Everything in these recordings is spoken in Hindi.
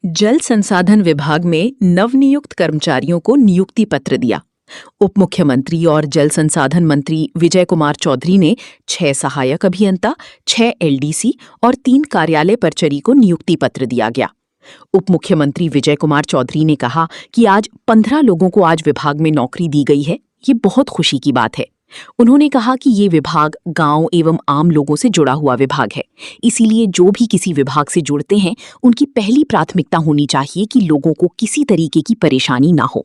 जल संसाधन विभाग में नवनियुक्त कर्मचारियों को नियुक्ति पत्र दिया। उप मुख्यमंत्री और जल संसाधन मंत्री विजय कुमार चौधरी ने 6 सहायक अभियंता, 6 एलडीसी और 3 कार्यालय परिचरी को नियुक्ति पत्र दिया गया। उप मुख्यमंत्री विजय कुमार चौधरी ने कहा कि आज 15 लोगों को आज विभाग में नौकरी दी गई है। ये बहुत खुशी की बात है। उन्होंने कहा कि ये विभाग गांव एवं आम लोगों से जुड़ा हुआ विभाग है, इसीलिए जो भी किसी विभाग से जुड़ते हैं उनकी पहली प्राथमिकता होनी चाहिए कि लोगों को किसी तरीके की परेशानी ना हो।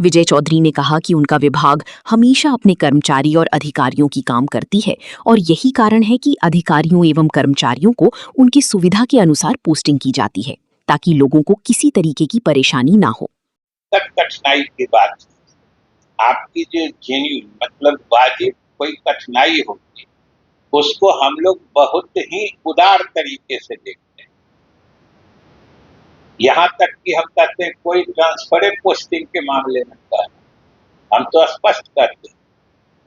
विजय चौधरी ने कहा कि उनका विभाग हमेशा अपने कर्मचारी और अधिकारियों की काम करती है और यही कारण है कि अधिकारियों एवं कर्मचारियों को उनकी सुविधा के अनुसार पोस्टिंग की जाती है ताकि लोगों को किसी तरीके की परेशानी ना हो। कठिनाई की बात, आपकी जो जेन्युइन मतलब वाजिब कोई कठिनाई होगी उसको हम लोग बहुत ही उदार तरीके से देखते हैं। यहाँ तक कि हम कहते हैं कोई ट्रांसफर पोस्टिंग के मामले में कर, हम तो स्पष्ट करते हैं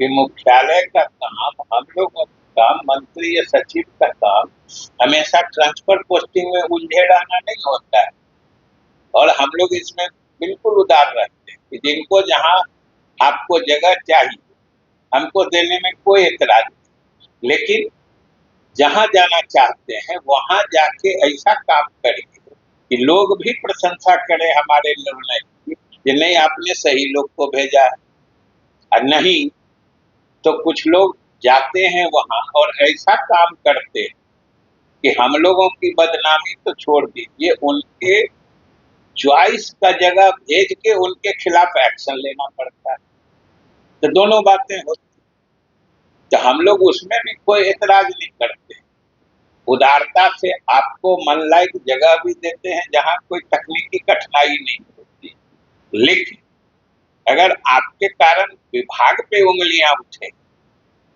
कि मुख्यालय का काम, हम लोगों का मंत्री या सचिव का काम हमेशा ट्रांसफर पोस्टिंग में उलझे रहना नहीं होता है। और हम लोग इसमें बिल्कुल उदार रहते हैं कि जिनको जहाँ आपको जगह चाहिए हमको देने में कोई एतराज नहीं, लेकिन जहाँ जाना चाहते हैं वहां जाके ऐसा काम करेंगे कि लोग भी प्रशंसा करें हमारे निर्णय की कि नहीं आपने सही लोग को भेजा है। और नहीं तो कुछ लोग जाते हैं वहां और ऐसा काम करते हैं कि हम लोगों की बदनामी तो छोड़ दीजिए, उनके चॉइस का जगह भेज के उनके खिलाफ एक्शन लेना पड़ता है। तो दोनों बातें होती, तो हम लोग उसमें भी कोई एतराज नहीं करते। उदारता से आपको मन लायक जगह भी देते हैं जहां कोई तकनीकी कठिनाई नहीं होती, लेकिन अगर आपके कारण विभाग पे उंगलियां उठे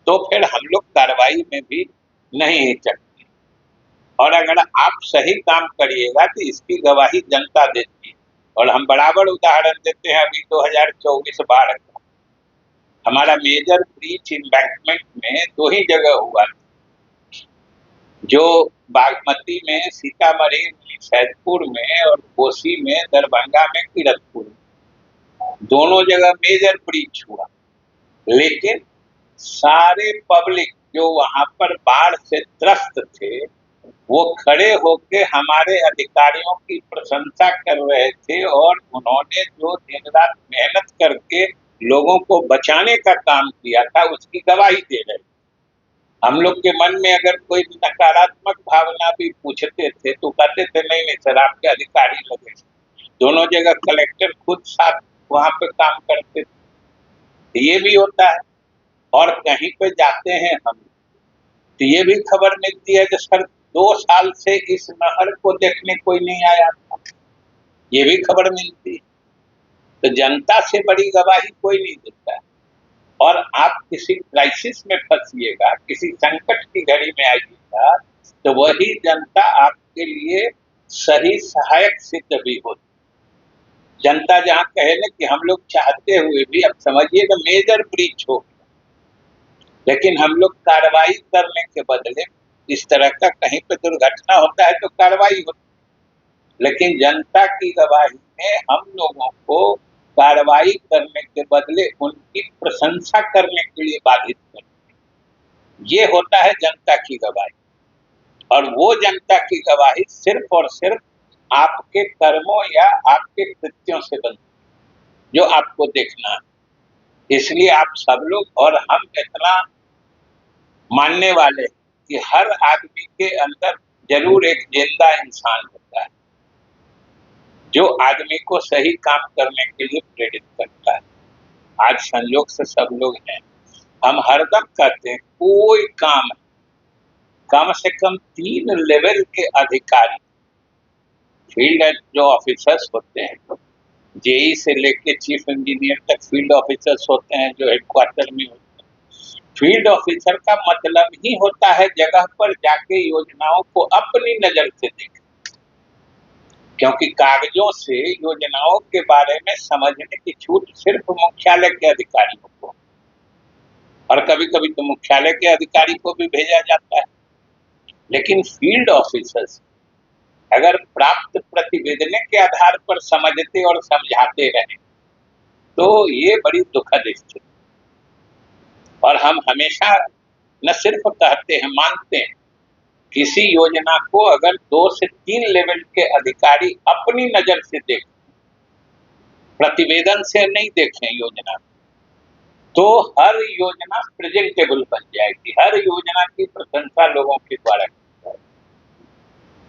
तो फिर हम लोग कार्रवाई में भी नहीं हिचकते। और अगर आप सही काम करिएगा तो इसकी गवाही जनता देती है। और हम बराबर उदाहरण देते हैं, अभी 2024 बाढ़ का हमारा मेजर ब्रीच एम्बैंकमेंट में 2 ही जगह हुआ, जो बागमती में, सीतामढ़ी में, सैदपुर में और कोसी में, दरभंगा में, किरतपुर में, दोनों जगह मेजर ब्रीच हुआ। लेकिन सारे पब्लिक जो वहां पर बाढ़ से त्रस्त थे वो खड़े होके हमारे अधिकारियों की प्रशंसा कर रहे थे और उन्होंने जो दिन रात मेहनत करके लोगों को बचाने का काम किया था उसकी गवाही दे रहे थे। हम लोग के मन में अगर कोई नकारात्मक भावना भी पूछते थे तो कहते थे नहीं नहीं सर आपके अधिकारी लगे। दोनों जगह कलेक्टर खुद साथ वहां पे काम करते थे। ये भी होता है। और कहीं पे जाते हैं हम तो ये भी खबर मिलती है कि सर 2 साल से इस नहर को देखने कोई नहीं आया था, ये भी खबर मिलती है। तो जनता से बड़ी गवाही कोई नहीं देता है। और आप किसी क्राइसिस में फंसिएगा, किसी संकट की घड़ी में आइएगा तो वही जनता आपके लिए सही सहायक सिद्ध भी होती। जनता जहाँ कहे ना कि हम लोग चाहते हुए भी, अब समझिएगा मेजर ब्रीच हो गया, लेकिन हम लोग कार्रवाई करने के बदले, इस तरह का कहीं पे दुर्घटना होता है तो कार्रवाई होती है, लेकिन जनता की गवाही में हम लोगों को कार्रवाई करने के बदले उनकी प्रशंसा करने के लिए बाधित करते, ये होता है जनता की गवाही। और वो जनता की गवाही सिर्फ और सिर्फ आपके कर्मों या आपके कृत्यों से बनती है, जो आपको देखना है। इसलिए आप सब लोग और हम इतना मानने वाले कि हर आदमी के अंदर जरूर एक जिंदा इंसान होता है जो आदमी को सही काम करने के लिए प्रेरित करता है। आज संयोग से सब लोग हैं। हम हरदम कहते हैं कोई काम कम से कम 3 लेवल के अधिकारी, फील्ड जो ऑफिसर्स होते हैं, जेई से लेके चीफ इंजीनियर तक फील्ड ऑफिसर्स होते हैं जो हेडक्वार्टर में होते हैं। फील्ड ऑफिसर का मतलब ही होता है जगह पर जाके योजनाओं को अपनी नजर से देखें, क्योंकि कागजों से योजनाओं के बारे में समझने की छूट सिर्फ मुख्यालय के अधिकारियों को, और कभी कभी तो मुख्यालय के अधिकारी को भी भेजा जाता है, लेकिन फील्ड ऑफिसर्स अगर प्राप्त प्रतिवेदन के आधार पर समझते और समझाते रहे तो ये बड़ी दुखद स्थिति। और हम हमेशा न सिर्फ कहते हैं, मानते हैं, किसी योजना को अगर 2 से 3 लेवल के अधिकारी अपनी नजर से देखें, प्रतिवेदन से नहीं देखें योजना, तो हर योजना प्रेजेंटेबल बन जाएगी, हर योजना की प्रशंसा लोगों के द्वारा की जाएगी,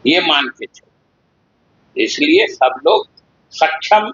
ये मान के चलो। इसलिए सब लोग सक्षम